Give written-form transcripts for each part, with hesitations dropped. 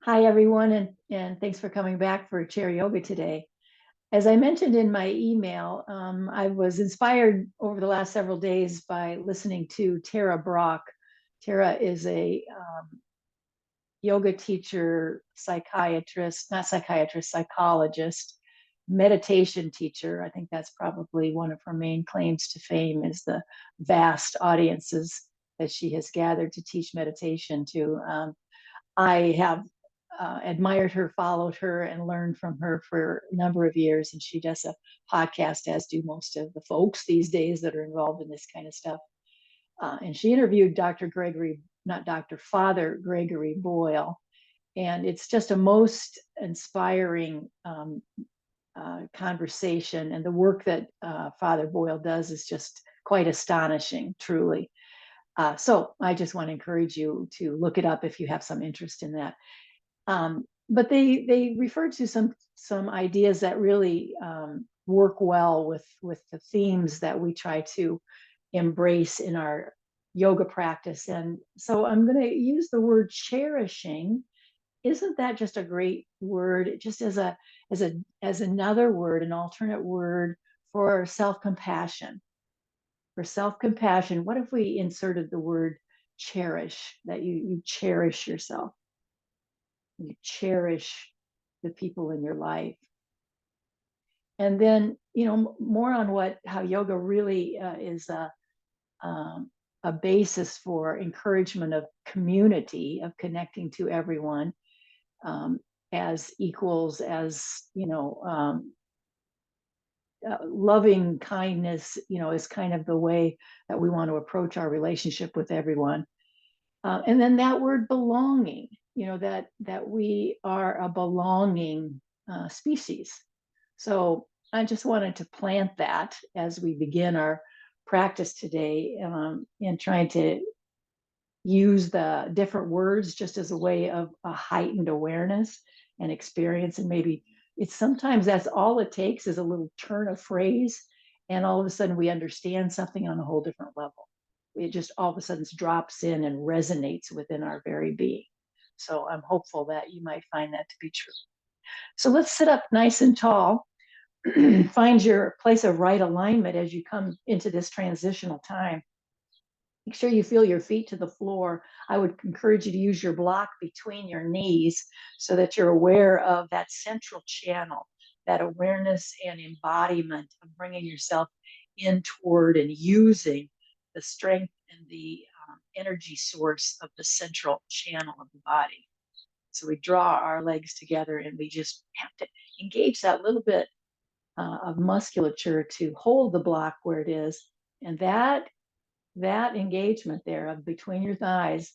Hi, everyone, and thanks for coming back for chair yoga today. As I mentioned in my email, I was inspired over the last several days by listening to Tara Brach. Tara is a yoga teacher, psychiatrist, not psychiatrist, psychologist, meditation teacher. I think that's probably one of her main claims to fame is the vast audiences that she has gathered to teach meditation to. I have admired her, followed her, and learned from her for a number of years. And she does a podcast, as do most of the folks these days that are involved in this kind of stuff. And she interviewed Dr. Gregory, not Dr. Father Gregory Boyle. And it's just a most inspiring conversation. And the work that Father Boyle does is just quite astonishing, truly. So I just want to encourage you to look it up if you have some interest in that. But they refer to some ideas that really work well with the themes that we try to embrace in our yoga practice. And so I'm going to use the word cherishing. Isn't that just a great word? Just as another word, an alternate word for self-compassion. For self-compassion, what if we inserted the word cherish? That you cherish yourself, you cherish the people in your life. And then, more on how yoga really is a basis for encouragement of community, of connecting to everyone as equals, as, loving kindness, is kind of the way that we want to approach our relationship with everyone. And then that word belonging, that we are a belonging species. So I just wanted to plant that as we begin our practice today, in trying to use the different words just as a way of a heightened awareness and experience. And maybe it's sometimes that's all it takes is a little turn of phrase, and all of a sudden we understand something on a whole different level. It just all of a sudden drops in and resonates within our very being. So I'm hopeful that you might find that to be true. So let's sit up nice and tall. Find your place of right alignment as you come into this transitional time. Make sure you feel your feet to the floor. I would encourage you to use your block between your knees so that you're aware of that central channel, that awareness and embodiment of bringing yourself in toward and using the strength and the energy source of the central channel of the body. So we draw our legs together and we just have to engage that little bit of musculature to hold the block where it is. And that engagement there of between your thighs,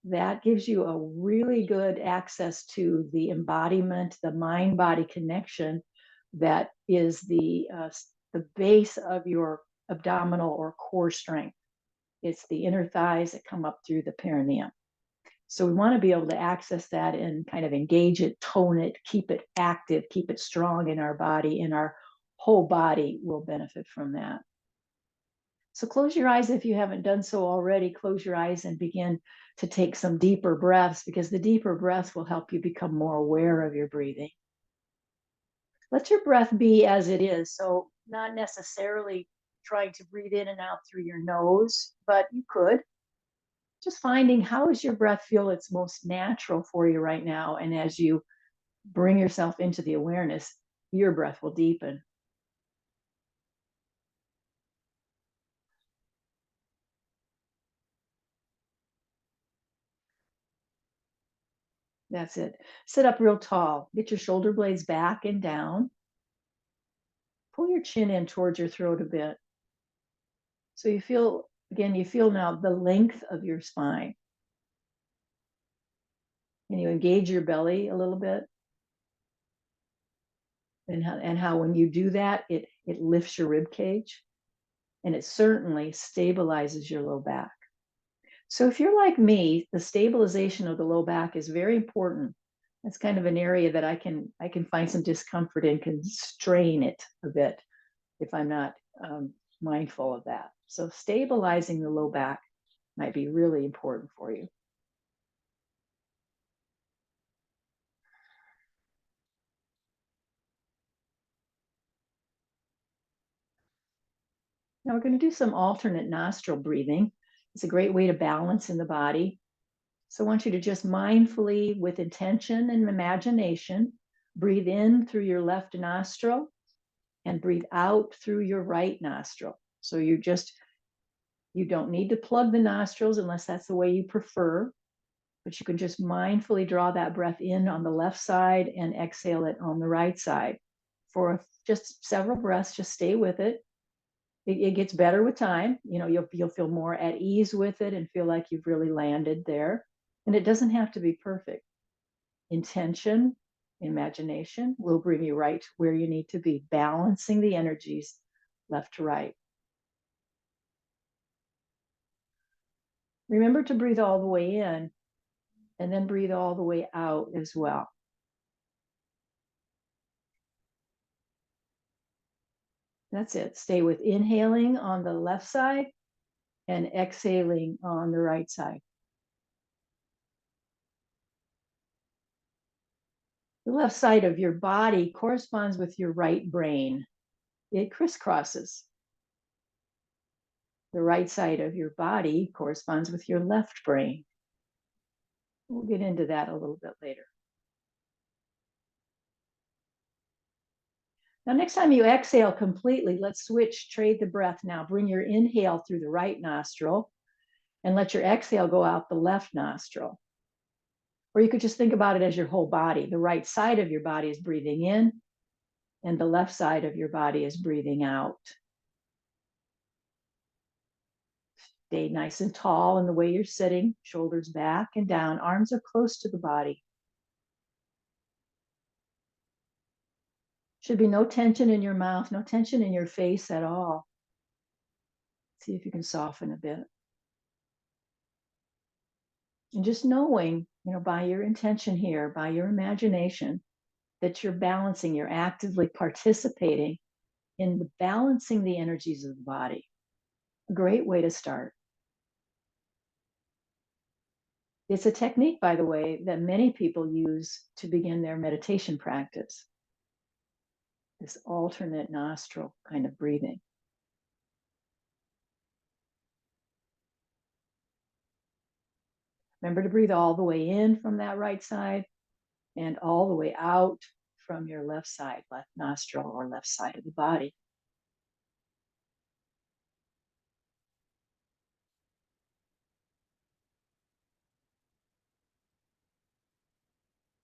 that gives you a really good access to the embodiment, the mind body connection that is the base of your abdominal or core strength. It's the inner thighs that come up through the perineum. So we want to be able to access that and kind of engage it, tone it, keep it active, keep it strong in our body, and our whole body will benefit from that. So close your eyes if you haven't done so already. Close your eyes and begin to take some deeper breaths, because the deeper breaths will help you become more aware of your breathing. Let your breath be as it is. So not necessarily trying to breathe in and out through your nose, but you could. Just finding how does your breath feel it's most natural for you right now. And as you bring yourself into the awareness, your breath will deepen. That's it. Sit up real tall. Get your shoulder blades back and down. Pull your chin in towards your throat a bit. So you feel, again, you feel now the length of your spine. And you engage your belly a little bit. And how when you do that, it lifts your rib cage, and it certainly stabilizes your low back. So if you're like me, the stabilization of the low back is very important. That's kind of an area that I can find some discomfort in, can strain it a bit if I'm not mindful of that. So stabilizing the low back might be really important for you. Now we're going to do some alternate nostril breathing. It's a great way to balance in the body. So I want you to just mindfully, with intention and imagination, breathe in through your left nostril and breathe out through your right nostril. So you don't need to plug the nostrils unless that's the way you prefer, but you can just mindfully draw that breath in on the left side and exhale it on the right side for just several breaths. Just stay with it. It gets better with time. You'll feel more at ease with it and feel like you've really landed there. And it doesn't have to be perfect. Intention, imagination will bring you right where you need to be, balancing the energies left to right. Remember to breathe all the way in and then breathe all the way out as well. That's it. Stay with inhaling on the left side and exhaling on the right side. The left side of your body corresponds with your right brain. It crisscrosses. The right side of your body corresponds with your left brain. We'll get into that a little bit later. Now, next time you exhale completely, let's switch, trade the breath now. Bring your inhale through the right nostril and let your exhale go out the left nostril. Or you could just think about it as your whole body. The right side of your body is breathing in, and the left side of your body is breathing out. Stay nice and tall in the way you're sitting, shoulders back and down, arms are close to the body. Should be no tension in your mouth, no tension in your face at all. See if you can soften a bit. And just knowing, by your intention here, by your imagination, that you're balancing, you're actively participating in balancing the energies of the body. A great way to start. It's a technique, by the way, that many people use to begin their meditation practice. This alternate nostril kind of breathing. Remember to breathe all the way in from that right side and all the way out from your left side, left nostril or left side of the body.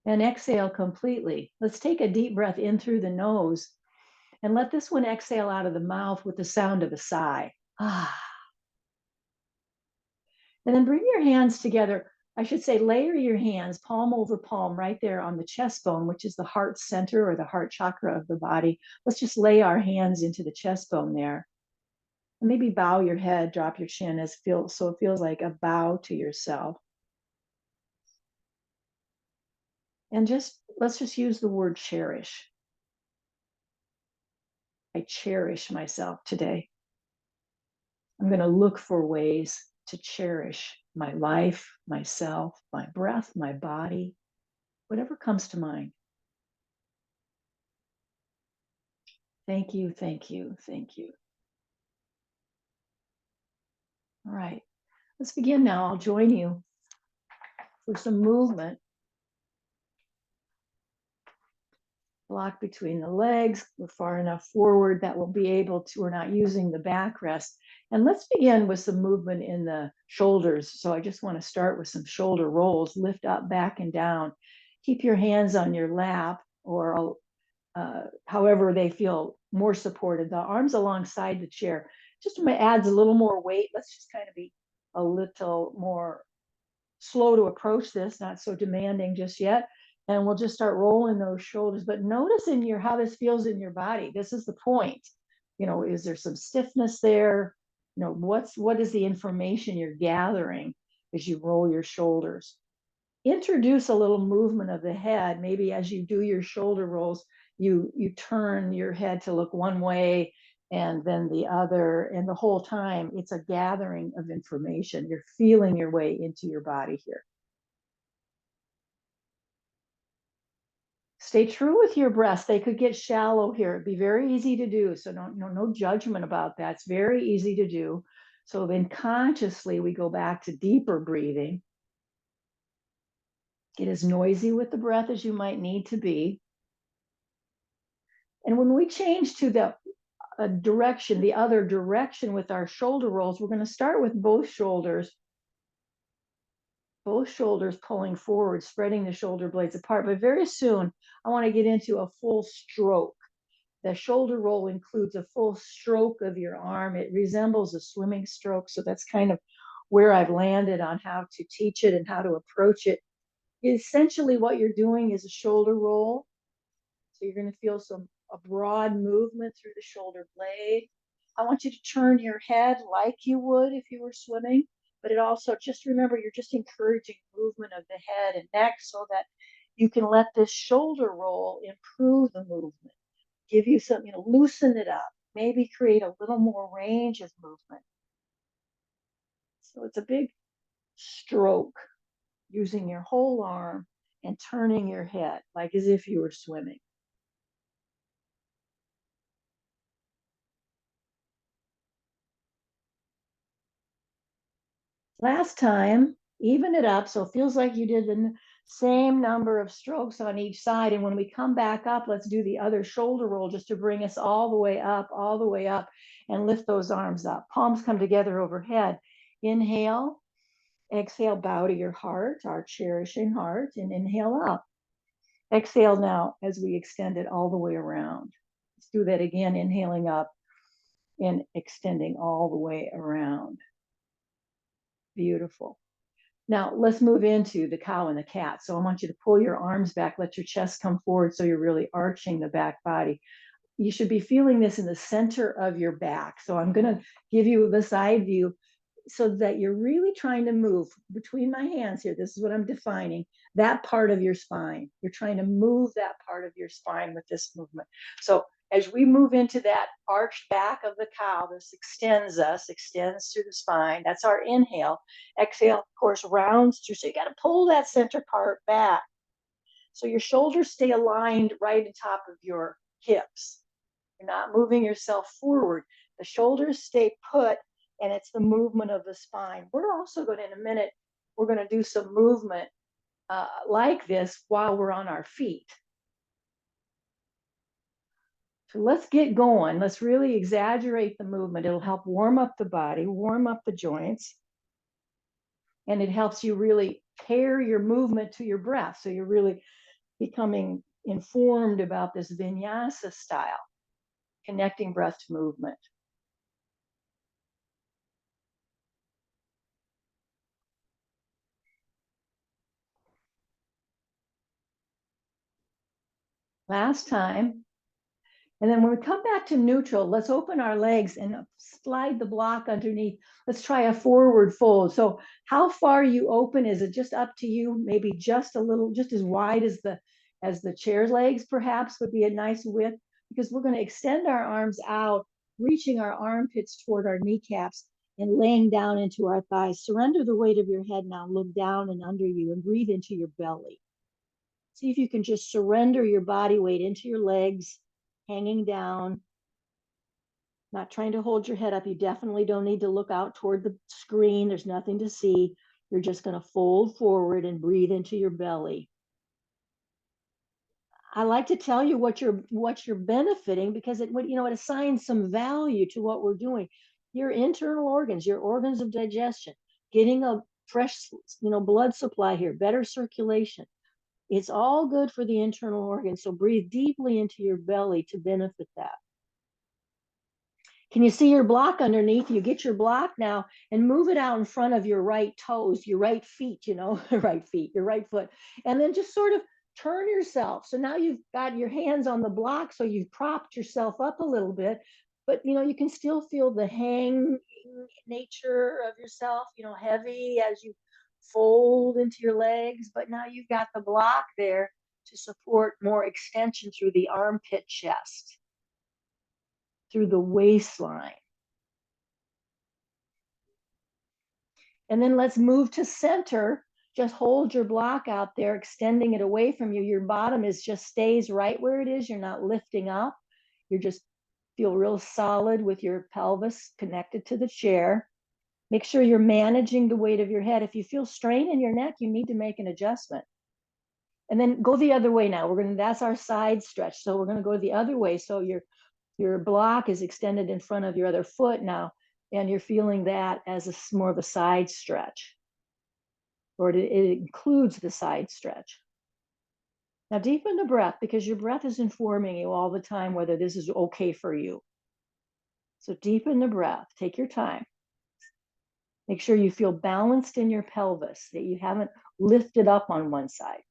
And exhale completely. Let's take a deep breath in through the nose and let this one exhale out of the mouth with the sound of a sigh. Ah. And then bring your hands together. I should say, layer your hands palm over palm right there on the chest bone, which is the heart center or the heart chakra of the body. Let's just lay our hands into the chest bone there. And maybe bow your head, drop your chin so it feels like a bow to yourself. And let's just use the word cherish. I cherish myself today. I'm going to look for ways to cherish my life, myself, my breath, my body, whatever comes to mind. Thank you, thank you, thank you. All right, let's begin now. I'll join you for some movement. Block between the legs. We're far enough forward that we'll be able to, we're not using the backrest. And let's begin with some movement in the shoulders. So I just want to start with some shoulder rolls. Lift up, back, and down. Keep your hands on your lap or however they feel more supported. The arms alongside the chair. Just adds a little more weight. Let's just kind of be a little more slow to approach this, not so demanding just yet. And we'll just start rolling those shoulders. But notice how this feels in your body. This is the point. Is there some stiffness there? What is the information you're gathering as you roll your shoulders? Introduce a little movement of the head. Maybe as you do your shoulder rolls, you turn your head to look one way and then the other. And the whole time, it's a gathering of information. You're feeling your way into your body here. Stay true with your breaths. They could get shallow here. It'd be very easy to do. So no judgment about that. It's very easy to do. So then consciously we go back to deeper breathing. Get as noisy with the breath as you might need to be. And when we change to the direction, the other direction with our shoulder rolls, we're going to start with both shoulders pulling forward, spreading the shoulder blades apart. But very soon, I want to get into a full stroke. The shoulder roll includes a full stroke of your arm. It resembles a swimming stroke. So that's kind of where I've landed on how to teach it and how to approach it. Essentially, what you're doing is a shoulder roll. So you're going to feel a broad movement through the shoulder blade. I want you to turn your head like you would if you were swimming, but it also, just remember, you're just encouraging movement of the head and neck so that you can let this shoulder roll improve the movement, give you some, loosen it up, maybe create a little more range of movement. So it's a big stroke using your whole arm and turning your head like as if you were swimming. Last time, even it up so it feels like you did the same number of strokes on each side. And when we come back up, let's do the other shoulder roll just to bring us all the way up, and lift those arms up. Palms come together overhead. Inhale, exhale, bow to your heart, our cherishing heart, and inhale up. Exhale now as we extend it all the way around. Let's do that again, inhaling up and extending all the way around. Beautiful. Now let's move into the cow and the cat. So I want you to pull your arms back, let your chest come forward so you're really arching the back body. You should be feeling this in the center of your back. So I'm going to give you the side view so that you're really trying to move between my hands here. This is what I'm defining, that part of your spine. You're trying to move that part of your spine with this movement. So as we move into that arched back of the cow, this extends through the spine. That's our inhale. Exhale, of course, rounds through. So you got to pull that center part back. So your shoulders stay aligned right on top of your hips. You're not moving yourself forward. The shoulders stay put, and it's the movement of the spine. We're also going to, in a minute, we're going to do some movement like this while we're on our feet. So let's get going. Let's really exaggerate the movement. It'll help warm up the body, warm up the joints, and it helps you really pair your movement to your breath. So you're really becoming informed about this vinyasa style, connecting breath to movement. Last time. And then when we come back to neutral, let's open our legs and slide the block underneath. Let's try a forward fold. So how far you open, is it just up to you? Maybe just a little, just as wide as the chair legs perhaps would be a nice width, because we're going to extend our arms out, reaching our armpits toward our kneecaps and laying down into our thighs. Surrender the weight of your head now. Look down and under you and breathe into your belly. See if you can just surrender your body weight into your legs, hanging down, not trying to hold your head up. You definitely don't need to look out toward the screen. There's nothing to see. You're just going to fold forward and breathe into your belly. I like to tell you what you're benefiting, because it assigns some value to what we're doing. Your internal organs, your organs of digestion, getting a fresh, blood supply here, better circulation. It's all good for the internal organs. So breathe deeply into your belly to benefit that. Can you see your block underneath? You get your block now and move it out in front of your right toes, your right feet, right feet, your right foot. And then just sort of turn yourself. So now you've got your hands on the block, so you've propped yourself up a little bit, but you can still feel the hang nature of yourself, heavy as you fold into your legs, but now you've got the block there to support more extension through the armpit chest, through the waistline. And then let's move to center. just hold your block out there, extending it away from you. Your bottom is just stays right where it is. You're not lifting up. You're just feel real solid with your pelvis connected to the chair. Make sure you're managing the weight of your head. If you feel strain in your neck, you need to make an adjustment. And then go the other way now. That's our side stretch. So we're gonna go the other way. So your block is extended in front of your other foot now, and you're feeling that as more of a side stretch, or it includes the side stretch. Now deepen the breath, because your breath is informing you all the time whether this is okay for you. So deepen the breath, take your time. Make sure you feel balanced in your pelvis, that you haven't lifted up on one side.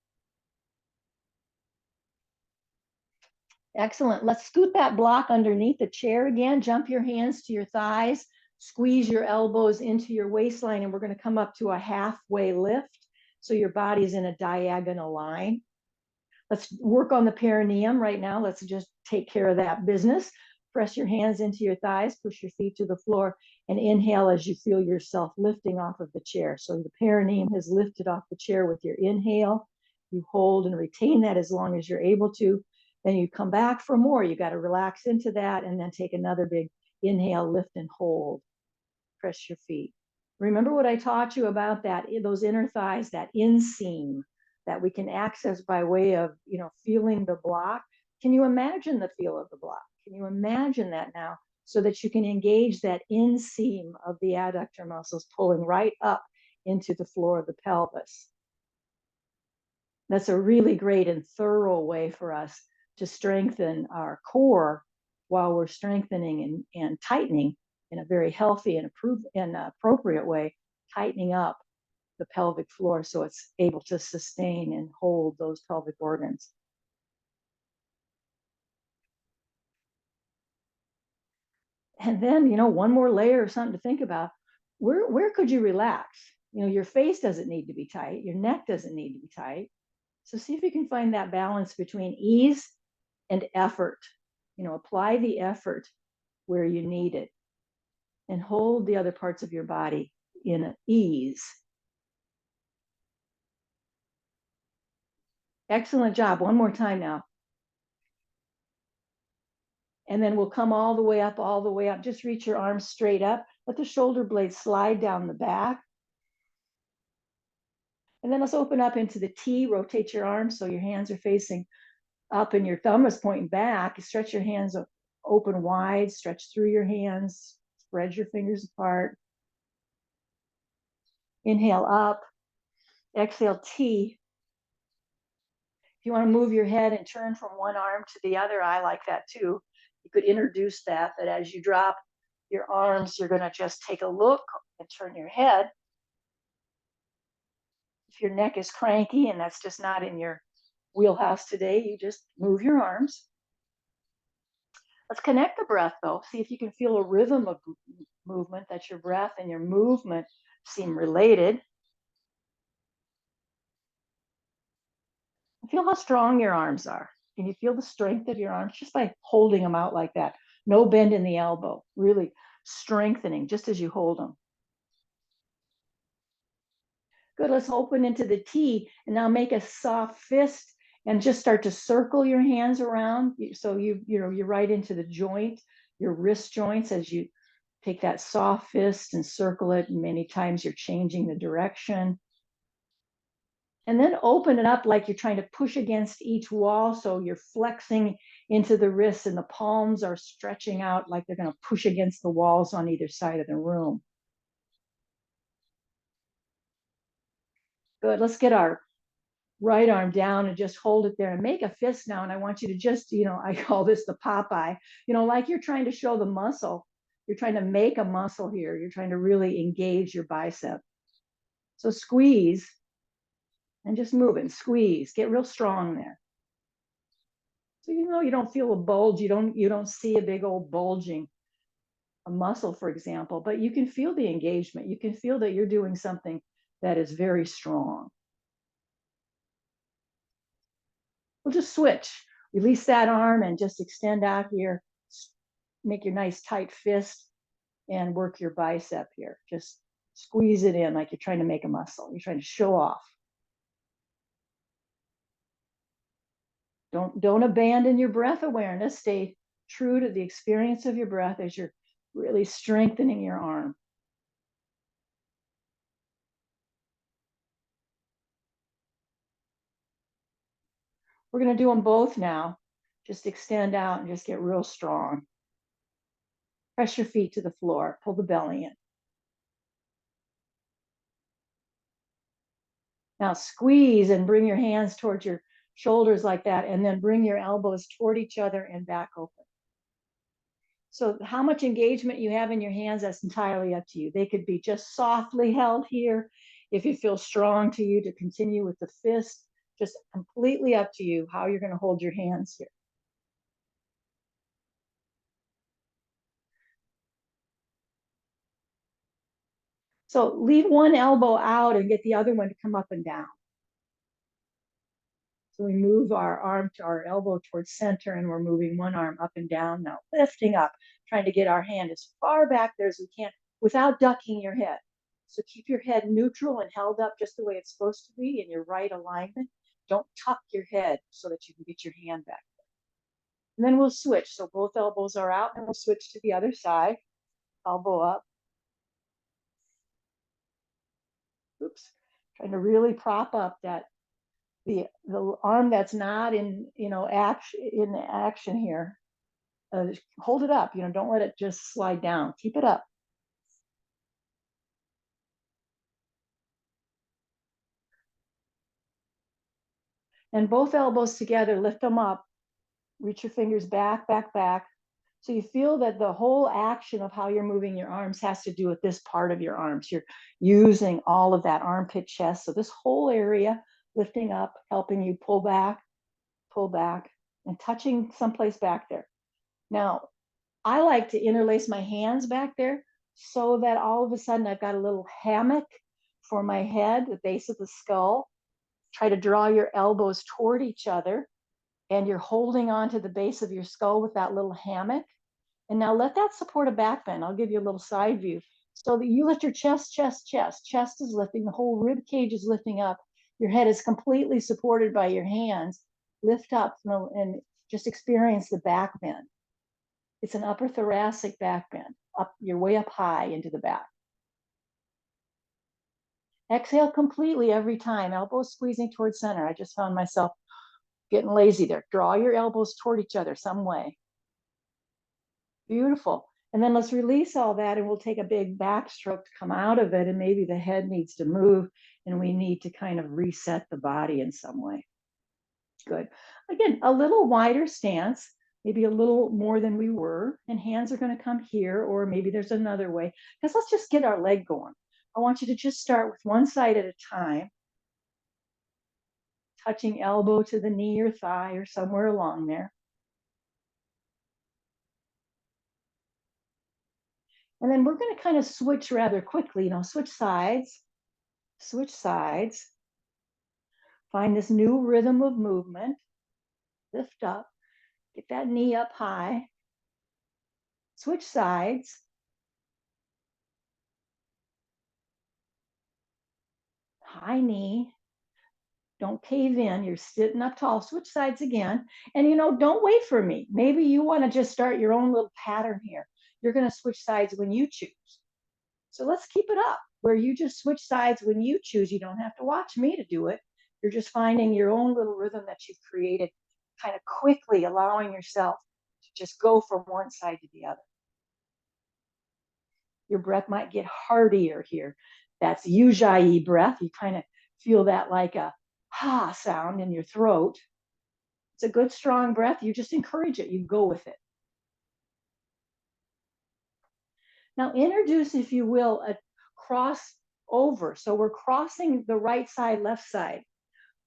Excellent. Let's scoot that block underneath the chair again. Jump your hands to your thighs, squeeze your elbows into your waistline, and we're going to come up to a halfway lift. So your body is in a diagonal line. Let's work on the perineum right now. Let's just take care of that business. Press your hands into your thighs, push your feet to the floor, and inhale as you feel yourself lifting off of the chair. So the perineum has lifted off the chair with your inhale. You hold and retain that as long as you're able to. Then you come back for more. You got to relax into that and then take another big inhale, lift and hold. Press your feet. Remember what I taught you about that, those inner thighs, that inseam that we can access by way of, feeling the block. Can you imagine the feel of the block? Can you imagine that now, so that you can engage that inseam of the adductor muscles pulling right up into the floor of the pelvis? That's a really great and thorough way for us to strengthen our core while we're strengthening and tightening in a very healthy and appropriate way, tightening up the pelvic floor so it's able to sustain and hold those pelvic organs. And then, one more layer of something to think about. Where could you relax? Your face doesn't need to be tight. Your neck doesn't need to be tight. So see if you can find that balance between ease and effort. Apply the effort where you need it, and hold the other parts of your body in ease. Excellent job. One more time now. And then we'll come all the way up, all the way up. Just reach your arms straight up. Let the shoulder blades slide down the back. And then let's open up into the T. Rotate your arms so your hands are facing up and your thumb is pointing back. Stretch your hands open wide, stretch through your hands, spread your fingers apart. Inhale up, exhale T. If you want to move your head and turn from one arm to the other, I like that too. You could introduce that as you drop your arms, you're going to just take a look and turn your head. If your neck is cranky and that's just not in your wheelhouse today, you just move your arms. Let's connect the breath though. See if you can feel a rhythm of movement, that your breath and your movement seem related. Feel how strong your arms are. Can you feel the strength of your arms just by holding them out like that? No bend in the elbow, really strengthening just as you hold them. Good, let's open into the T and now make a soft fist and just start to circle your hands around. So you're right into the joint, your wrist joints, as you take that soft fist and circle it. And many times you're changing the direction. And then open it up like you're trying to push against each wall. So you're flexing into the wrists and the palms are stretching out like they're going to push against the walls on either side of the room. Good, let's get our right arm down and just hold it there and make a fist now. And I want you to just, I call this the Popeye, like you're trying to show the muscle. You're trying to make a muscle here. You're trying to really engage your bicep. So squeeze and just move it, squeeze, get real strong there. So you don't feel a bulge, you don't see a big old bulging a muscle, for example, but you can feel the engagement. You can feel that you're doing something that is very strong. We'll just switch. Release that arm and just extend out here. Make your nice tight fist and work your bicep here. Just squeeze it in like you're trying to make a muscle. You're trying to show off. Don't abandon your breath awareness. Stay true to the experience of your breath as you're really strengthening your arm. We're going to do them both now. Just extend out and just get real strong. Press your feet to the floor. Pull the belly in. Now squeeze and bring your hands towards your shoulders like that, and then bring your elbows toward each other and back open. So how much engagement you have in your hands, that's entirely up to you. They could be just softly held here. If you feel strong to you to continue with the fist, just completely up to you how you're going to hold your hands here. So leave one elbow out and get the other one to come up and down. So we move our arm to our elbow towards center, and we're moving one arm up and down now, lifting up, trying to get our hand as far back there as we can without ducking your head. So keep your head neutral and held up just the way it's supposed to be in your right alignment. Don't tuck your head so that you can get your hand back there. And then we'll switch. So both elbows are out, and we'll switch to the other side. Elbow up. Oops. Trying to really prop up that the arm that's not in action here. Hold it up, don't let it just slide down. Keep it up. And both elbows together, lift them up. Reach your fingers back, back, back. So you feel that the whole action of how you're moving your arms has to do with this part of your arms. You're using all of that armpit chest. So this whole area, lifting up, helping you pull back, and touching someplace back there. Now, I like to interlace my hands back there so that all of a sudden I've got a little hammock for my head, the base of the skull. Try to draw your elbows toward each other, and you're holding on to the base of your skull with that little hammock. And now let that support a back bend. I'll give you a little side view so that you lift your chest, chest, chest. Chest is lifting, the whole rib cage is lifting up. Your head is completely supported by your hands. Lift up and just experience the back bend. It's an upper thoracic back bend. Up, you're way up high into the back. Exhale completely every time. Elbows squeezing towards center. I just found myself getting lazy there. Draw your elbows toward each other some way. Beautiful. And then let's release all that, and we'll take a big backstroke to come out of it. And maybe the head needs to move, and we need to kind of reset the body in some way. Good. Again, a little wider stance, maybe a little more than we were, and hands are going to come here, or maybe there's another way. Because let's just get our leg going. I want you to just start with one side at a time, touching elbow to the knee or thigh or somewhere along there. And then we're going to kind of switch rather quickly, switch sides, find this new rhythm of movement, lift up, get that knee up high, switch sides, high knee, don't cave in, you're sitting up tall, switch sides again. And don't wait for me. Maybe you want to just start your own little pattern here. You're going to switch sides when you choose. So let's keep it up where you just switch sides when you choose. You don't have to watch me to do it. You're just finding your own little rhythm that you've created, kind of quickly allowing yourself to just go from one side to the other. Your breath might get heartier here. That's ujjayi breath. You kind of feel that like a ha sound in your throat. It's a good, strong breath. You just encourage it. You go with it. Now introduce, if you will, a cross over. So we're crossing the right side, left side,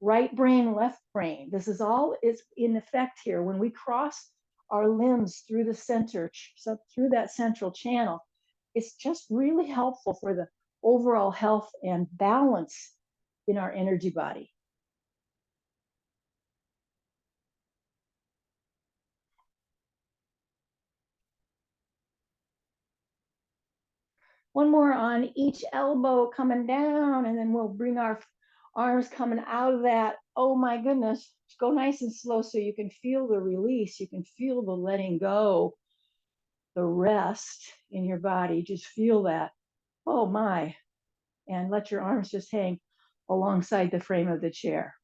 right brain, left brain. This is all is in effect here. When we cross our limbs through the center, so through that central channel, it's just really helpful for the overall health and balance in our energy body. One more on each elbow coming down, and then we'll bring our Arms coming out of that. Oh my goodness. Go nice and slow so you can feel the release. You can feel the letting go, the rest in your body. Just feel that. Oh my. And let your arms just hang alongside the frame of the chair.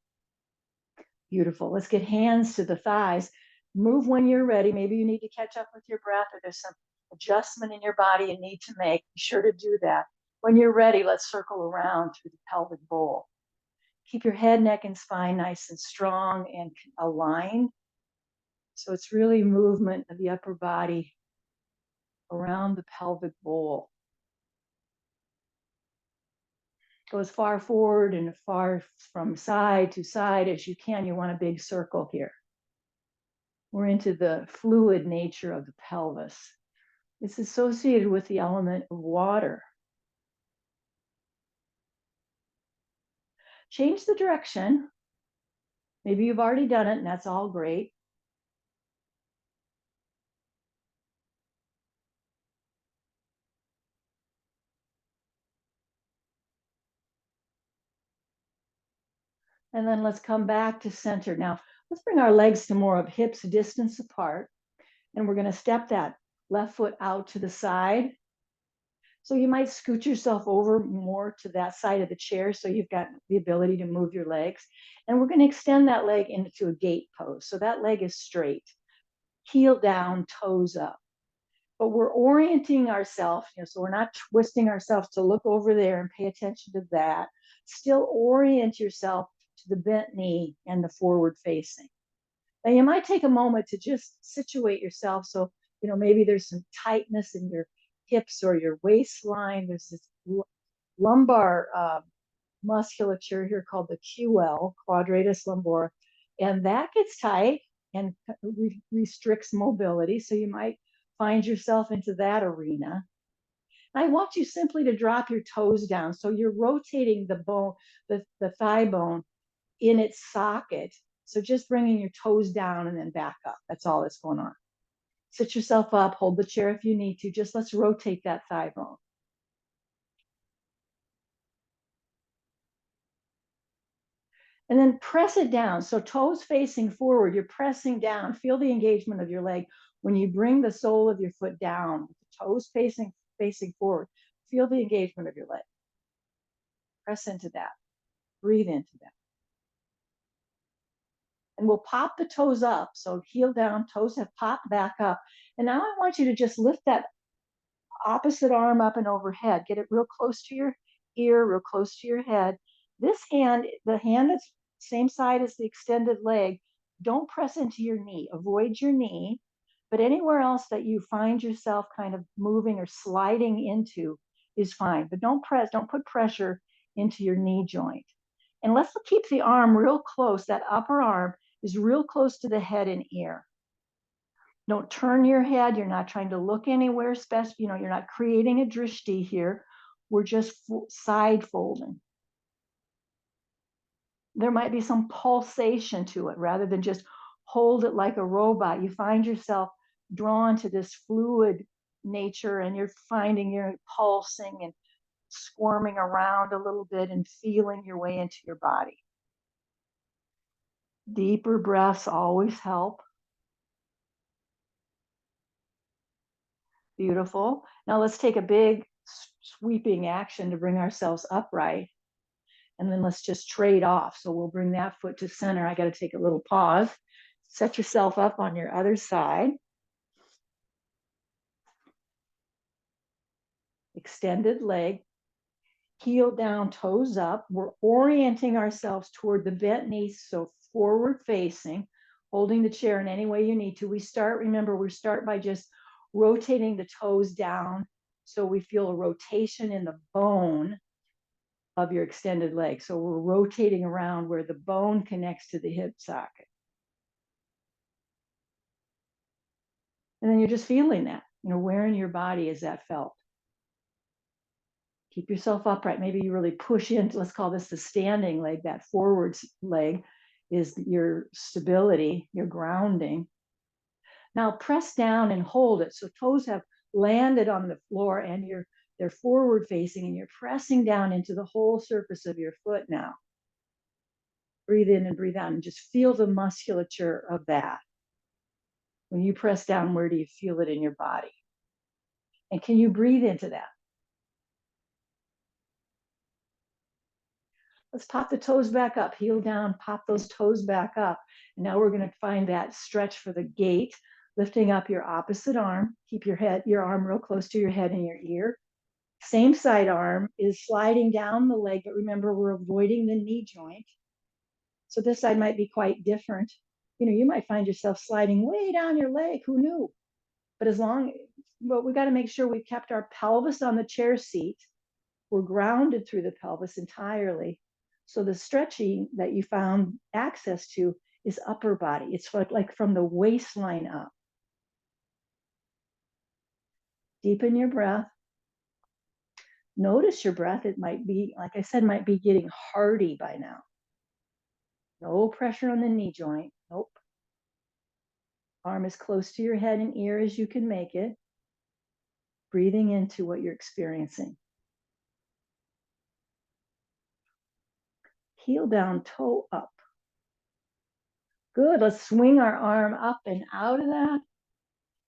Beautiful. Let's get hands to the thighs. Move when you're ready. Maybe you need to catch up with your breath, or there's some adjustment in your body you need to make. Be sure to do that. When you're ready, let's circle around through the pelvic bowl. Keep your head, neck, and spine nice and strong and aligned. So it's really movement of the upper body around the pelvic bowl. Go as far forward and far from side to side as you can. You want a big circle here. We're into the fluid nature of the pelvis. It's associated with the element of water. Change the direction. Maybe you've already done it, and that's all great. And then let's come back to center. Now, let's bring our legs to more of hips distance apart. And we're going to step that left foot out to the side. So you might scoot yourself over more to that side of the chair so you've got the ability to move your legs. And we're going to extend that leg into a gate pose. So that leg is straight, heel down, toes up. But we're orienting ourselves, so we're not twisting ourselves to look over there and pay attention to that. Still orient yourself to the bent knee and the forward facing. Now you might take a moment to just situate yourself. So, maybe there's some tightness in your hips or your waistline. There's this lumbar musculature here called the QL, quadratus lumborum, and that gets tight and restricts mobility. So you might find yourself into that arena. I want you simply to drop your toes down. So you're rotating the bone, the thigh bone in its socket. So just bringing your toes down and then back up. That's all that's going on. Sit yourself up, hold the chair if you need to. Just let's rotate that thigh bone. And then press it down. So toes facing forward, you're pressing down. Feel the engagement of your leg when you bring the sole of your foot down, toes facing forward. Feel the engagement of your leg. Press into that. Breathe into that. And we'll pop the toes up. So heel down, toes have popped back up. And now I want you to just lift that opposite arm up and overhead. Get it real close to your ear, real close to your head. This hand, the hand that's same side as the extended leg, don't press into your knee. Avoid your knee. But anywhere else that you find yourself kind of moving or sliding into is fine. But don't put pressure into your knee joint. And let's keep the arm real close. That upper arm is real close to the head and ear. Don't turn your head. You're not trying to look anywhere special. You're not creating a drishti here. We're just side folding. There might be some pulsation to it rather than just hold it like a robot. You find yourself drawn to this fluid nature and you're finding you're pulsing and squirming around a little bit and feeling your way into your body. Deeper breaths always help. Beautiful. Now let's take a big sweeping action to bring ourselves upright. And then let's just trade off. So we'll bring that foot to center. I got to take a little pause. Set yourself up on your other side. Extended leg. Heel down, toes up. We're orienting ourselves toward the bent knees, so forward facing, holding the chair in any way you need to. We start by just rotating the toes down so we feel a rotation in the bone of your extended leg. So we're rotating around where the bone connects to the hip socket. And then you're just feeling that, where in your body is that felt? Keep yourself upright. Maybe you really push into, let's call this the standing leg, that forward leg is your stability, your grounding. Now press down and hold it. So toes have landed on the floor and they're forward facing and you're pressing down into the whole surface of your foot now. Breathe in and breathe out and just feel the musculature of that. When you press down, where do you feel it in your body? And can you breathe into that? Let's pop the toes back up, heel down, pop those toes back up. And now we're going to find that stretch for the gate, lifting up your opposite arm. Keep your arm real close to your head and your ear. Same side arm is sliding down the leg, but remember, we're avoiding the knee joint. So this side might be quite different. You might find yourself sliding way down your leg. Who knew? But we got to make sure we've kept our pelvis on the chair seat. We're grounded through the pelvis entirely. So the stretching that you found access to is upper body. It's like from the waistline up. Deepen your breath. Notice your breath. It might be, like I said, might be getting hearty by now. No pressure on the knee joint. Nope. Arm as close to your head and ear as you can make it. Breathing into what you're experiencing. Heel down, toe up. Good. Let's swing our arm up and out of that.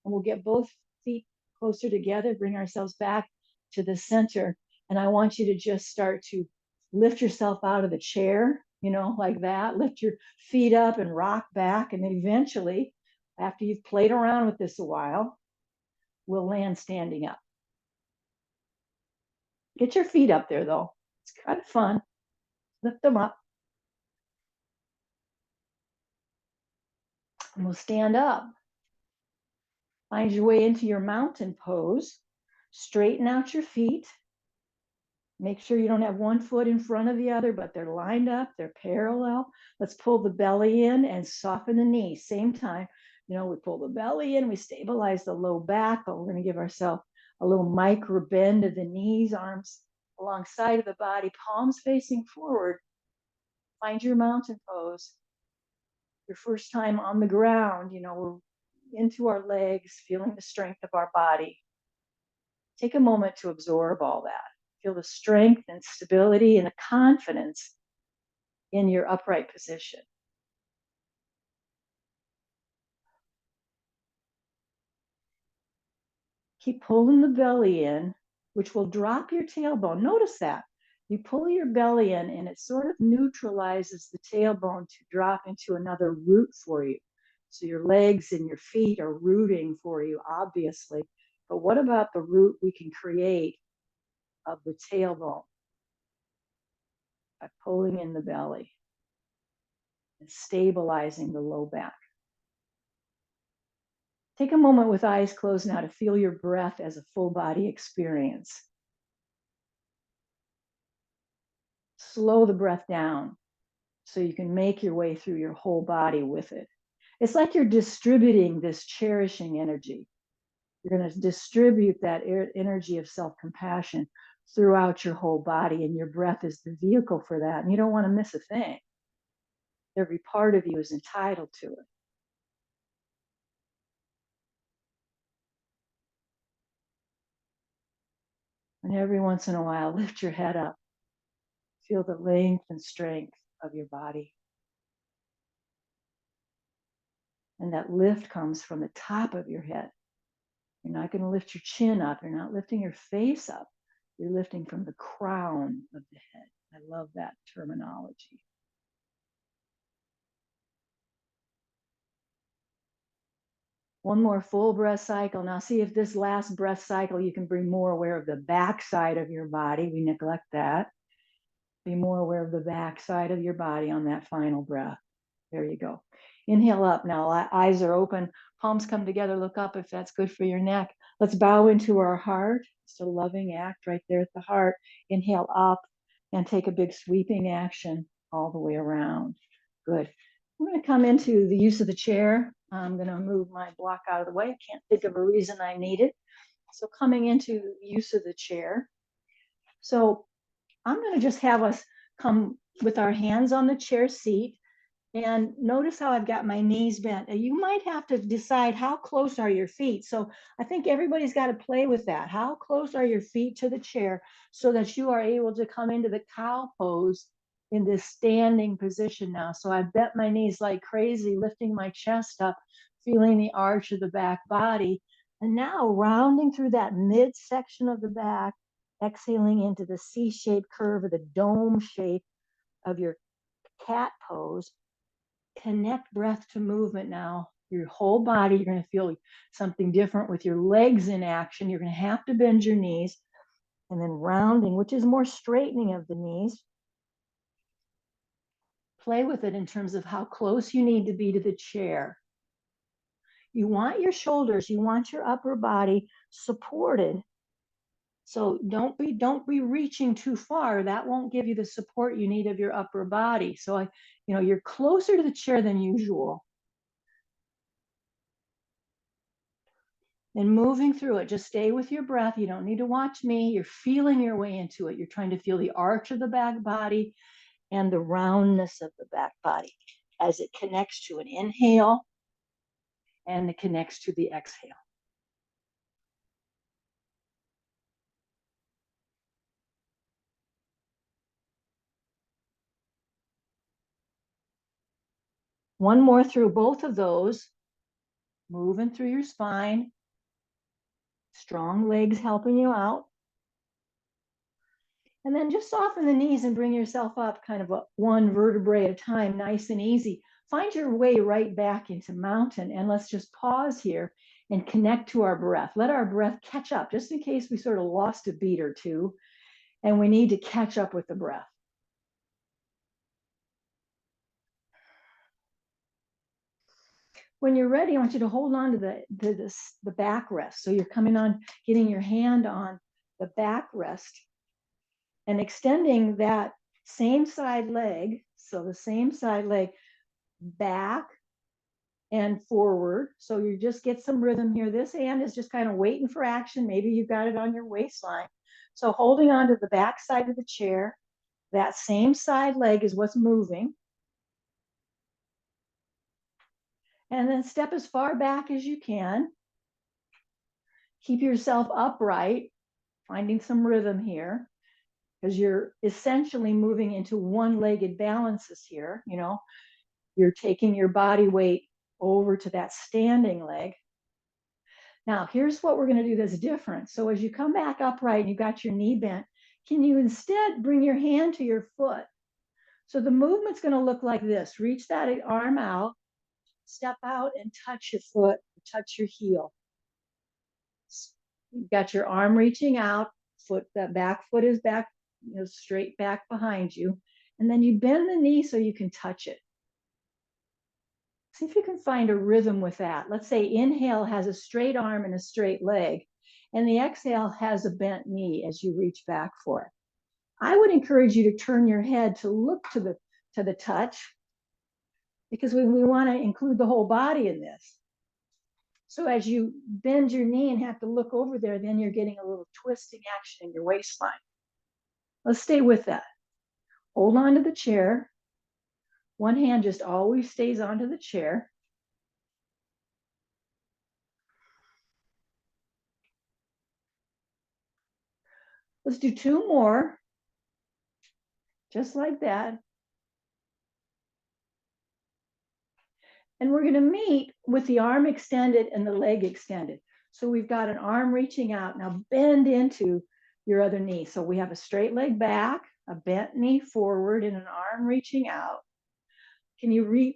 And we'll get both feet closer together, bring ourselves back to the center. And I want you to just start to lift yourself out of the chair, like that. Lift your feet up and rock back. And then eventually, after you've played around with this a while, we'll land standing up. Get your feet up there, though. It's kind of fun. Lift them up. And we'll stand up. Find your way into your mountain pose. Straighten out your feet. Make sure you don't have one foot in front of the other, but they're lined up, they're parallel. Let's pull the belly in and soften the knee. Same time, we pull the belly in, we stabilize the low back, but we're going to give ourselves a little micro bend of the knees, arms alongside of the body, palms facing forward. Find your mountain pose. Your first time on the ground, we're into our legs, feeling the strength of our body. Take a moment to absorb all that. Feel the strength and stability and the confidence in your upright position. Keep pulling the belly in, which will drop your tailbone. Notice that. You pull your belly in and it sort of neutralizes the tailbone to drop into another root for you. So your legs and your feet are rooting for you, obviously. But what about the root we can create of the tailbone by pulling in the belly and stabilizing the low back? Take a moment with eyes closed now to feel your breath as a full body experience. Slow the breath down so you can make your way through your whole body with it. It's like you're distributing this cherishing energy. You're going to distribute that energy of self-compassion throughout your whole body, and your breath is the vehicle for that. And you don't want to miss a thing. Every part of you is entitled to it. And every once in a while, lift your head up. Feel the length and strength of your body. And that lift comes from the top of your head. You're not going to lift your chin up. You're not lifting your face up. You're lifting from the crown of the head. I love that terminology. One more full breath cycle. Now see if this last breath cycle, you can bring more aware of the back side of your body. We neglect that. Be more aware of the back side of your body on that final breath. There you go. Inhale up now. Eyes are open. Palms come together. Look up if that's good for your neck. Let's bow into our heart. It's a loving act right there at the heart. Inhale up and take a big sweeping action all the way around. Good. I'm going to come into the use of the chair. I'm going to move my block out of the way. I can't think of a reason I need it. So coming into use of the chair. So I'm going to just have us come with our hands on the chair seat. And notice how I've got my knees bent. You might have to decide how close are your feet. So I think everybody's got to play with that. How close are your feet to the chair so that you are able to come into the cow pose in this standing position now. So I bent my knees like crazy, lifting my chest up, feeling the arch of the back body. And now rounding through that midsection of the back, exhaling into the C-shaped curve or the dome shape of your cat pose. Connect breath to movement now. Your whole body, you're going to feel something different with your legs in action. You're going to have to bend your knees. And then rounding, which is more straightening of the knees. Play with it in terms of how close you need to be to the chair. You want your shoulders, you want your upper body supported. So don't be reaching too far. That won't give you the support you need of your upper body. So you're closer to the chair than usual. And moving through it, just stay with your breath. You don't need to watch me. You're feeling your way into it. You're trying to feel the arch of the back body and the roundness of the back body as it connects to an inhale and it connects to the exhale. One more through both of those, moving through your spine, strong legs helping you out. And then just soften the knees and bring yourself up kind of one vertebrae at a time, nice and easy. Find your way right back into mountain. And let's just pause here and connect to our breath. Let our breath catch up, just in case we sort of lost a beat or two and we need to catch up with the breath. When you're ready, I want you to hold on to the backrest. So you're coming on, getting your hand on the backrest and extending that same side leg. So the same side leg back and forward. So you just get some rhythm here. This hand is just kind of waiting for action. Maybe you've got it on your waistline. So holding on to the back side of the chair, that same side leg is what's moving. And then step as far back as you can. Keep yourself upright, finding some rhythm here, because you're essentially moving into one-legged balances here. You're taking your body weight over to that standing leg. Now, here's what we're going to do that's different. So as you come back upright and you got your knee bent, can you instead bring your hand to your foot? So the movement's going to look like this. Reach that arm out, step out and touch your foot, touch your heel. You've got your arm reaching out, that back foot is back, straight back behind you. And then you bend the knee so you can touch it. See if you can find a rhythm with that. Let's say inhale has a straight arm and a straight leg, and the exhale has a bent knee as you reach back for it. I would encourage you to turn your head to look to the touch, because we want to include the whole body in this. So as you bend your knee and have to look over there, then you're getting a little twisting action in your waistline. Let's stay with that. Hold on to the chair. One hand just always stays onto the chair. Let's do two more, just like that. And we're going to meet with the arm extended and the leg extended. So we've got an arm reaching out. Now bend into your other knee. So we have a straight leg back, a bent knee forward, and an arm reaching out. Can you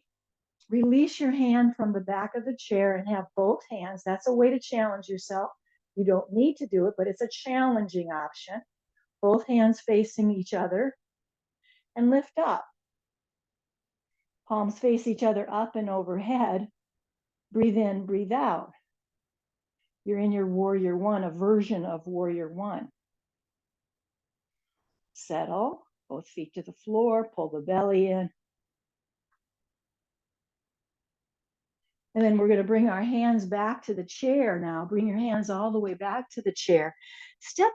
release your hand from the back of the chair and have both hands? That's a way to challenge yourself. You don't need to do it, but it's a challenging option. Both hands facing each other and lift up. Palms face each other up and overhead. Breathe in, breathe out. You're in your warrior one, a version of warrior one. Settle, both feet to the floor, pull the belly in. And then we're going to bring our hands back to the chair now. Bring your hands all the way back to the chair. Step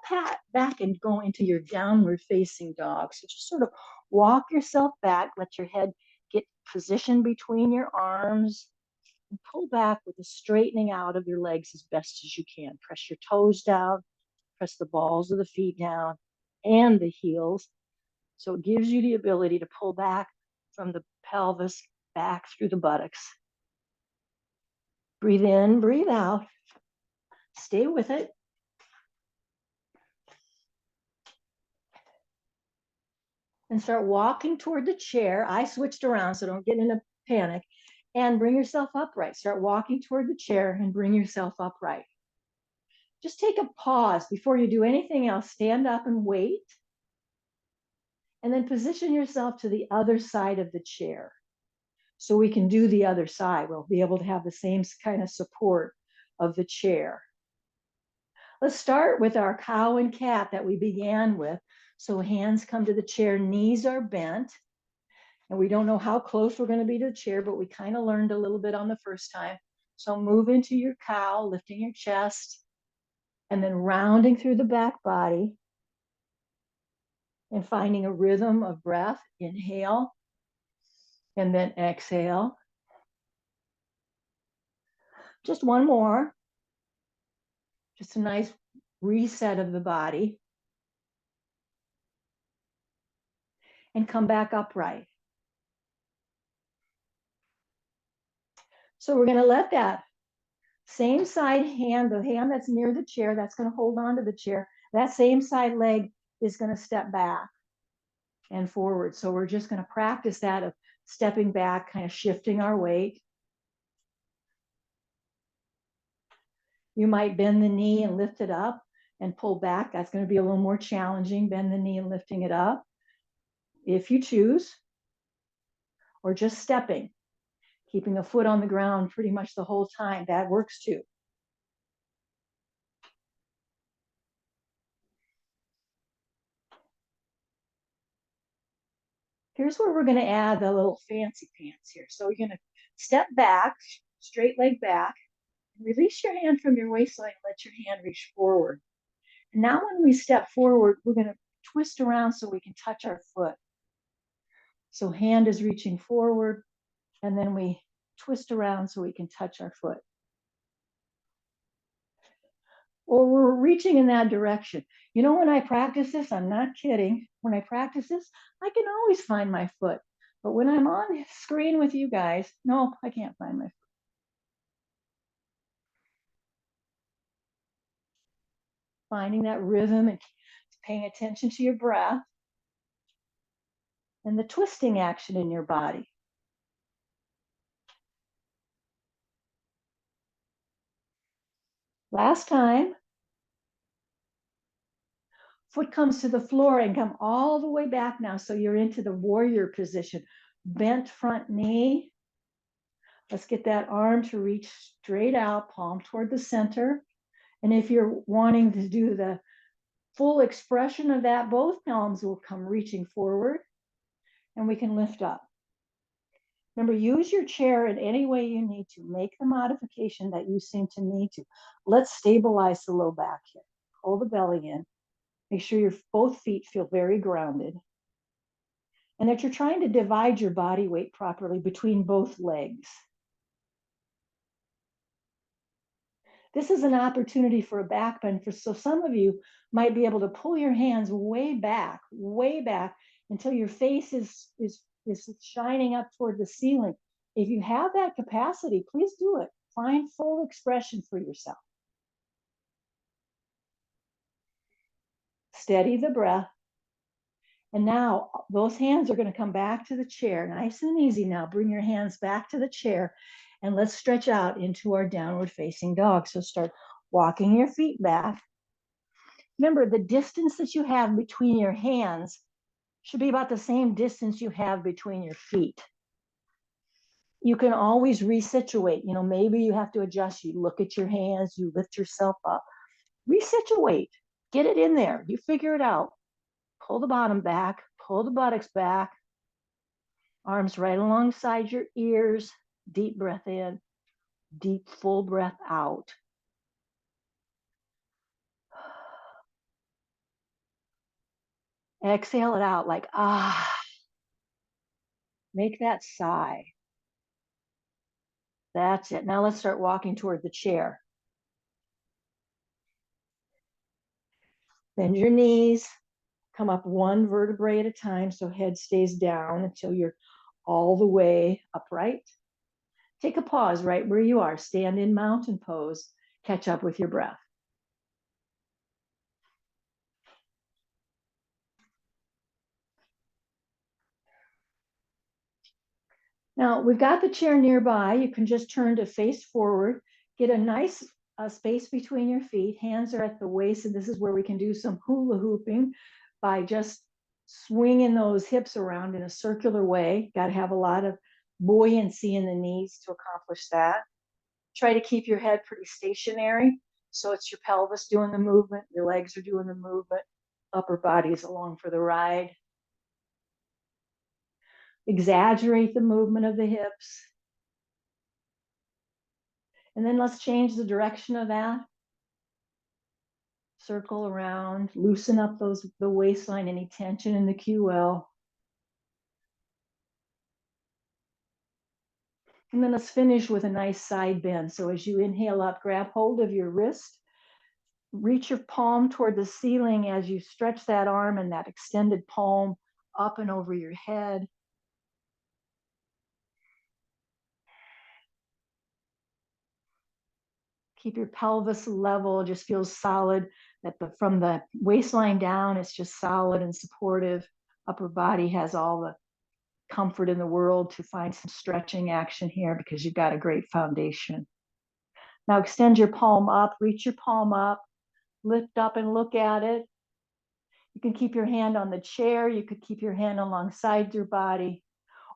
back and go into your downward facing dog. So just sort of walk yourself back. Let your head get positioned between your arms. And pull back with the straightening out of your legs as best as you can. Press your toes down. Press the balls of the feet down and the heels. So it gives you the ability to pull back from the pelvis back through the buttocks. Breathe in, breathe out. Stay with it. And start walking toward the chair. I switched around, so don't get in a panic. And bring yourself upright. Start walking toward the chair and bring yourself upright. Just take a pause before you do anything else. Stand up and wait. And then position yourself to the other side of the chair. So we can do the other side. We'll be able to have the same kind of support of the chair. Let's start with our cow and cat that we began with. So hands come to the chair, knees are bent. And we don't know how close we're going to be to the chair, but we kind of learned a little bit on the first time. So move into your cow, lifting your chest, and then rounding through the back body and finding a rhythm of breath. Inhale, and then exhale. Just one more. Just a nice reset of the body. And come back upright. So we're going to let that same side hand, the hand that's near the chair, that's going to hold on to the chair, that same side leg is going to step back and forward. So we're just going to practice that of stepping back, kind of shifting our weight. You might bend the knee and lift it up and pull back. That's going to be a little more challenging, bend the knee and lifting it up, if you choose, or just stepping. Keeping a foot on the ground pretty much the whole time, that works too. Here's where we're going to add the little fancy pants here. So you're going to step back, straight leg back, and release your hand from your waistline, let your hand reach forward. And now when we step forward, we're going to twist around so we can touch our foot. So hand is reaching forward, and then we twist around so we can touch our foot. Or we're reaching in that direction. You know, when I practice this, I'm not kidding. When I practice this, I can always find my foot. But when I'm on screen with you guys, no, I can't find my foot. Finding that rhythm and paying attention to your breath and the twisting action in your body. Last time. Foot comes to the floor and come all the way back now. So you're into the warrior position. Bent front knee. Let's get that arm to reach straight out, palm toward the center. And if you're wanting to do the full expression of that, both palms will come reaching forward and we can lift up. Remember, use your chair in any way you need to. Make the modification that you seem to need to. Let's stabilize the low back here. Pull the belly in. Make sure your both feet feel very grounded. And that you're trying to divide your body weight properly between both legs. This is an opportunity for a back bend. So some of you might be able to pull your hands way back until your face is shining up toward the ceiling. If you have that capacity, please do it. Find full expression for yourself. Steady the breath. And now those hands are going to come back to the chair. Nice and easy now. Bring your hands back to the chair and let's stretch out into our downward facing dog. So start walking your feet back. Remember, the distance that you have between your hands should be about the same distance you have between your feet. You can always resituate. You know, maybe you have to adjust. You look at your hands, you lift yourself up. Resituate. Get it in there. You figure it out. Pull the bottom back, pull the buttocks back, arms right alongside your ears. Deep breath in, deep full breath out. Exhale it out like, ah. Make that sigh. That's it. Now let's start walking toward the chair. Bend your knees, Come up one vertebrae at a time so head stays down until you're all the way upright. Take a pause right where you are. Stand in mountain pose. Catch up with your breath. Now, we've got the chair nearby. You can just turn to face forward. Get a nice space between your feet. Hands are at the waist, and this is where we can do some hula hooping by just swinging those hips around in a circular way. Got to have a lot of buoyancy in the knees to accomplish that. Try to keep your head pretty stationary. So it's your pelvis doing the movement, your legs are doing the movement, upper body is along for the ride. Exaggerate the movement of the hips. And then let's change the direction of that. Circle around, loosen up the waistline, any tension in the QL. And then let's finish with a nice side bend. So as you inhale up, grab hold of your wrist, reach your palm toward the ceiling as you stretch that arm and that extended palm up and over your head. Keep your pelvis level, just feels solid. From the waistline down, it's just solid and supportive. Upper body has all the comfort in the world to find some stretching action here because you've got a great foundation. Now extend your palm up, reach your palm up, lift up and look at it. You can keep your hand on the chair, you could keep your hand alongside your body,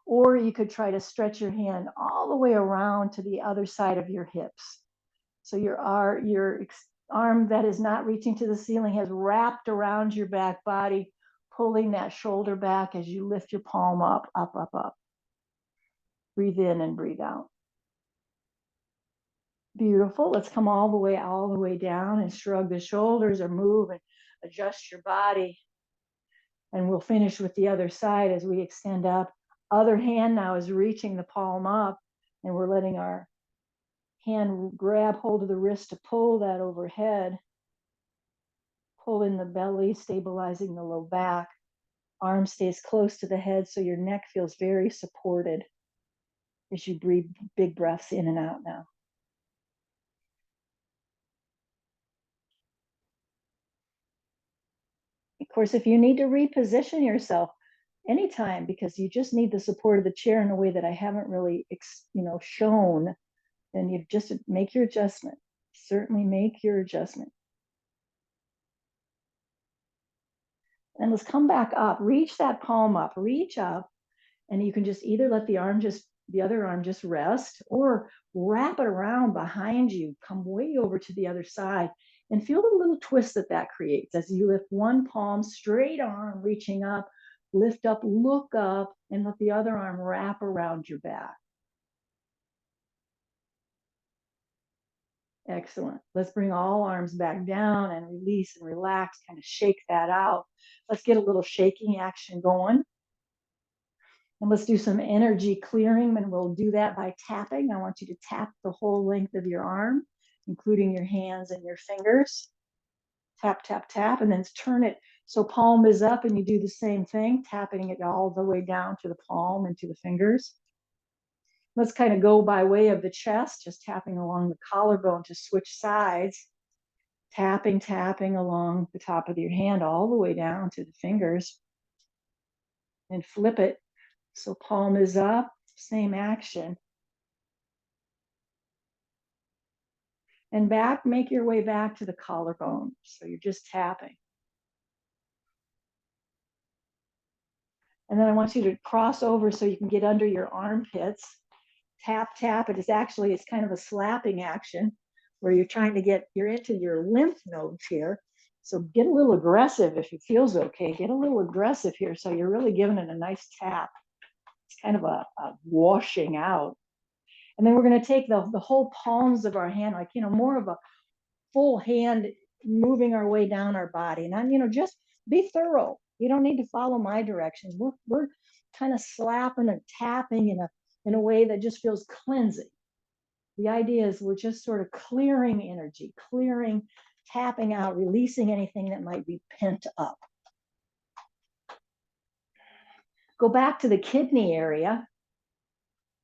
or you could try to stretch your hand all the way around to the other side of your hips. So your arm that is not reaching to the ceiling has wrapped around your back body, pulling that shoulder back as you lift your palm up, up, up, up. Breathe in and breathe out. Beautiful. Let's come all the way down and shrug the shoulders or move and adjust your body. And we'll finish with the other side as we extend up. Other hand now is reaching the palm up, and we're letting our hand grab hold of the wrist to pull that overhead. Pull in the belly, stabilizing the low back. Arm stays close to the head so your neck feels very supported as you breathe big breaths in and out now. Of course, if you need to reposition yourself anytime because you just need the support of the chair in a way that I haven't really shown, then you just make your adjustment. Certainly make your adjustment. And let's come back up. Reach that palm up. Reach up, and you can just either let the other arm just rest, or wrap it around behind you. Come way over to the other side and feel the little twist that creates as you lift one palm, straight arm reaching up, lift up, look up, and let the other arm wrap around your back. Excellent. Let's bring all arms back down and release and relax, kind of shake that out. Let's get a little shaking action going. And let's do some energy clearing, and we'll do that by tapping. I want you to tap the whole length of your arm, including your hands and your fingers. Tap, tap, tap, and then turn it so palm is up, and you do the same thing, tapping it all the way down to the palm and to the fingers. Let's kind of go by way of the chest, just tapping along the collarbone to switch sides. Tapping, tapping along the top of your hand all the way down to the fingers. And flip it so palm is up, same action. And back, make your way back to the collarbone. So you're just tapping. And then I want you to cross over so you can get under your armpits. Tap, tap. It's kind of a slapping action where you're into your lymph nodes here. So get a little aggressive if it feels okay. Get a little aggressive here so you're really giving it a nice tap. It's kind of a washing out. And then we're going to take the whole palms of our hand, more of a full hand, moving our way down our body. And just be thorough. You don't need to follow my directions. We're kind of slapping and tapping in a way that just feels cleansing. The idea is we're just sort of clearing energy, tapping out, releasing anything that might be pent up. Go back to the kidney area.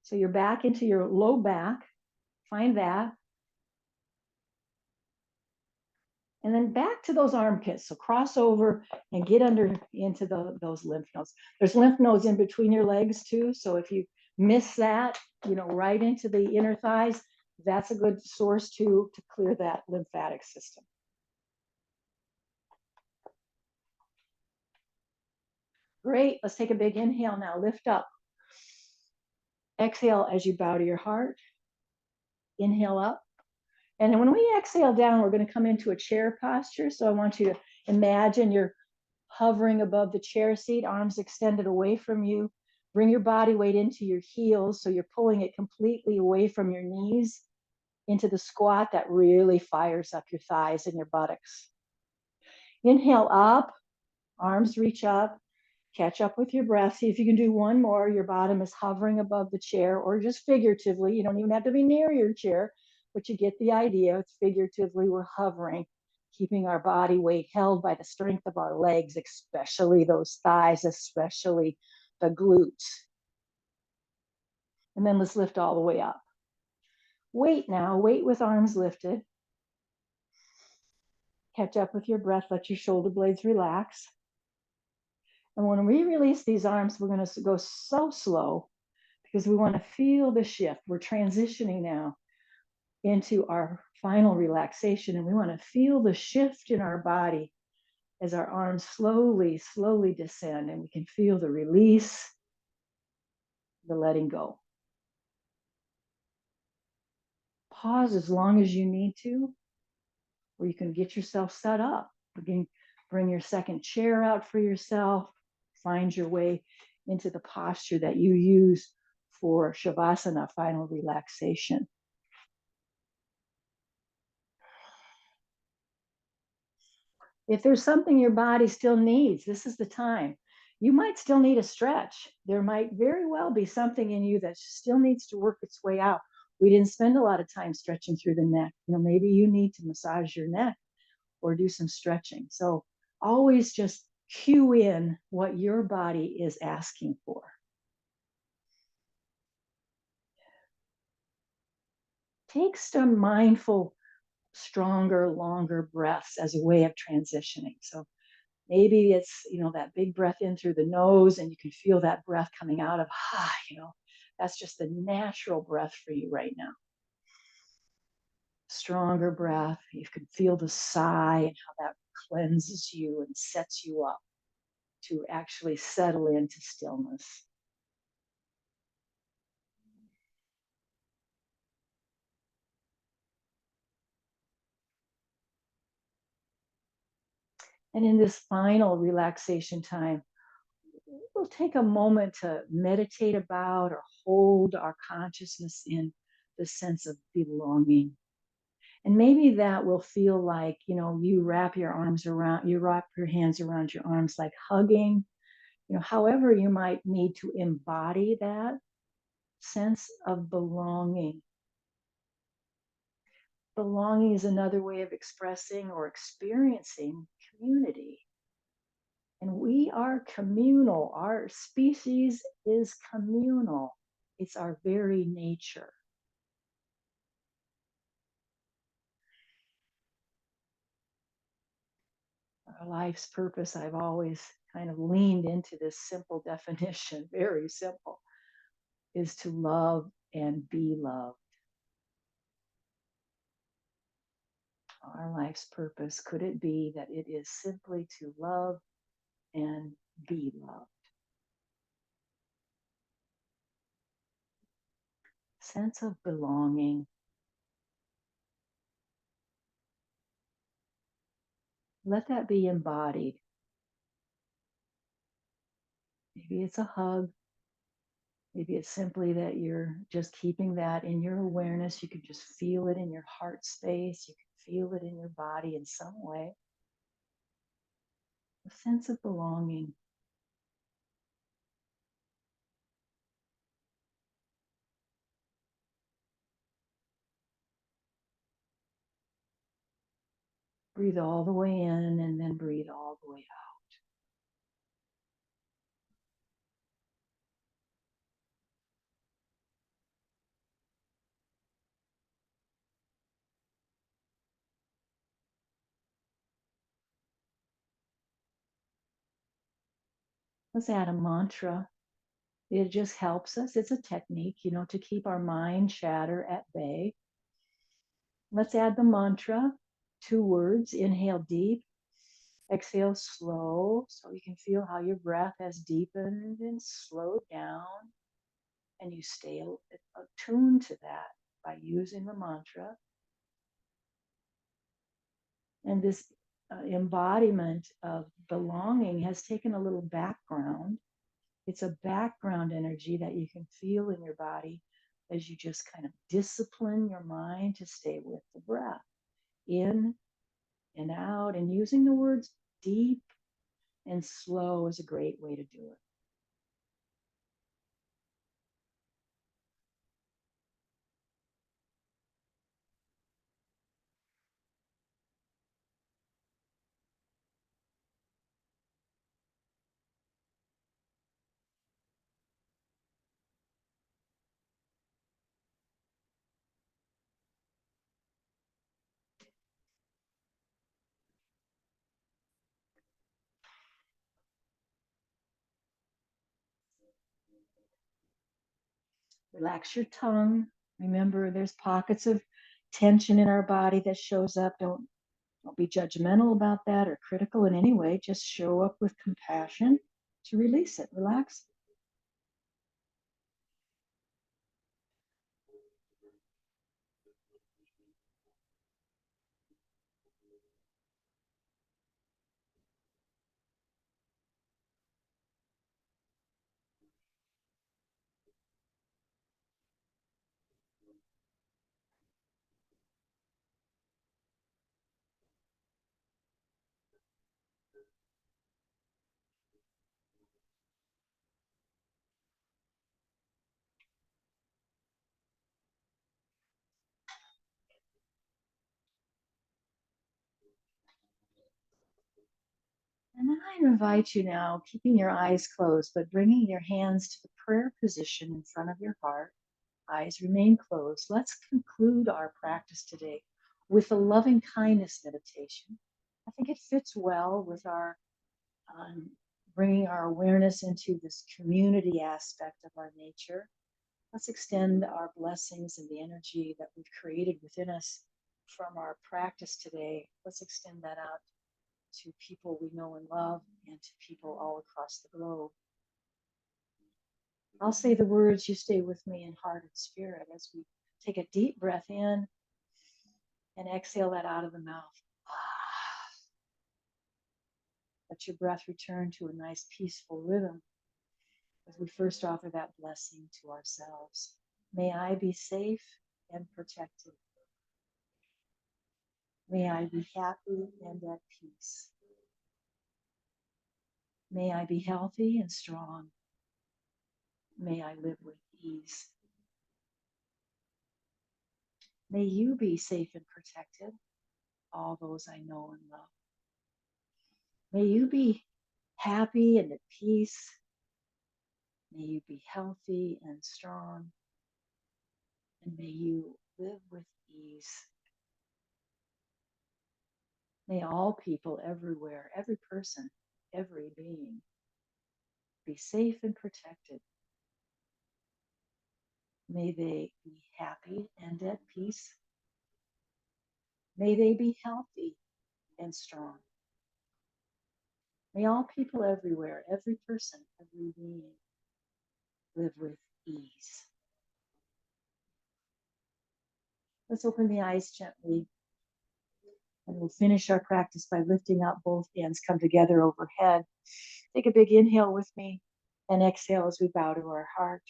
So you're back into your low back. Find that. And then back to those armpits. So cross over and get under into those lymph nodes. There's lymph nodes in between your legs too. So if you miss that, right into the inner thighs, that's a good source to clear that lymphatic system. Great. Let's take a big inhale now. Lift up. Exhale as you bow to your heart. Inhale up. And then when we exhale down, we're going to come into a chair posture. So I want you to imagine you're hovering above the chair seat, arms extended away from you. Bring your body weight into your heels. So you're pulling it completely away from your knees into the squat that really fires up your thighs and your buttocks. Inhale up, arms reach up, catch up with your breath. See if you can do one more. Your bottom is hovering above the chair, or just figuratively. You don't even have to be near your chair, but you get the idea. It's figuratively, we're hovering, keeping our body weight held by the strength of our legs, especially those thighs, especially the glutes. And then let's lift all the way up. Wait now, wait with arms lifted. Catch up with your breath, let your shoulder blades relax. And when we release these arms, we're going to go so slow because we want to feel the shift. We're transitioning now into our final relaxation, and we want to feel the shift in our body as our arms slowly, slowly descend, and we can feel the release, the letting go. Pause as long as you need to, or you can get yourself set up. Bring your second chair out for yourself. Find your way into the posture that you use for Shavasana, final relaxation. If there's something your body still needs, this is the time. You might still need a stretch. There might very well be something in you that still needs to work its way out. We didn't spend a lot of time stretching through the neck. Maybe you need to massage your neck or do some stretching. So always just cue in what your body is asking for. Take some mindful, stronger, longer breaths as a way of transitioning. So maybe it's, that big breath in through the nose, and you can feel that breath coming out of, that's just the natural breath for you right now. Stronger breath. You can feel the sigh and how that cleanses you and sets you up to actually settle into stillness. And in this final relaxation time, we'll take a moment to meditate about or hold our consciousness in the sense of belonging. And maybe that will feel like, you wrap your hands around your arms, like hugging, however you might need to embody that sense of belonging. Belonging is another way of expressing or experiencing community. And we are communal. Our species is communal. It's our very nature. Our life's purpose, I've always kind of leaned into this simple definition, very simple, is to love and be loved. Our life's purpose, could it be that it is simply to love and be loved? Sense of belonging. Let that be embodied. Maybe it's a hug. Maybe it's simply that you're just keeping that in your awareness. You can just feel it in your heart space. You can feel it in your body in some way. A sense of belonging. Breathe all the way in and then breathe all the way out. Let's add a mantra. It just helps us. It's a technique, to keep our mind chatter at bay. Let's add the mantra, 2 words. Inhale deep, exhale slow, so you can feel how your breath has deepened and slowed down. And you stay attuned to that by using the mantra. And this embodiment of belonging has taken a little background. It's a background energy that you can feel in your body as you just kind of discipline your mind to stay with the breath in and out. And using the words deep and slow is a great way to do it. Relax your tongue. Remember, there's pockets of tension in our body that shows up. Don't be judgmental about that or critical in any way. Just show up with compassion to release it. Relax. And then I invite you now, keeping your eyes closed, but bringing your hands to the prayer position in front of your heart. Eyes remain closed. Let's conclude our practice today with a loving kindness meditation. I think it fits well with our bringing our awareness into this community aspect of our nature. Let's extend our blessings and the energy that we've created within us from our practice today. Let's extend that out to people we know and love and to people all across the globe. I'll say the words, you stay with me in heart and spirit as we take a deep breath in and exhale that out of the mouth. Let your breath return to a nice peaceful rhythm as we first offer that blessing to ourselves. May I be safe and protected. May I be happy and at peace. May I be healthy and strong. May I live with ease. May you be safe and protected, all those I know and love. May you be happy and at peace. May you be healthy and strong. And may you live with ease. May all people everywhere, every person, every being, be safe and protected. May they be happy and at peace. May they be healthy and strong. May all people everywhere, every person, every being, live with ease. Let's open the eyes gently. And we'll finish our practice by lifting up both hands, come together overhead. Take a big inhale with me and exhale as we bow to our heart.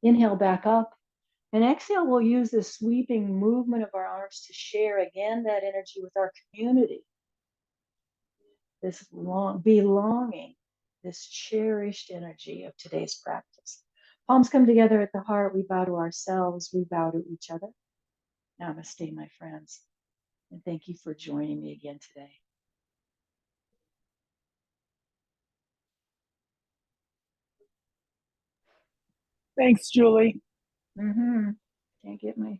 Inhale back up and exhale. We'll use this sweeping movement of our arms to share again that energy with our community. This belonging, this cherished energy of today's practice. Palms come together at the heart. We bow to ourselves. We bow to each other. Namaste, my friends. And thank you for joining me again today. Thanks, Julie. Can't get my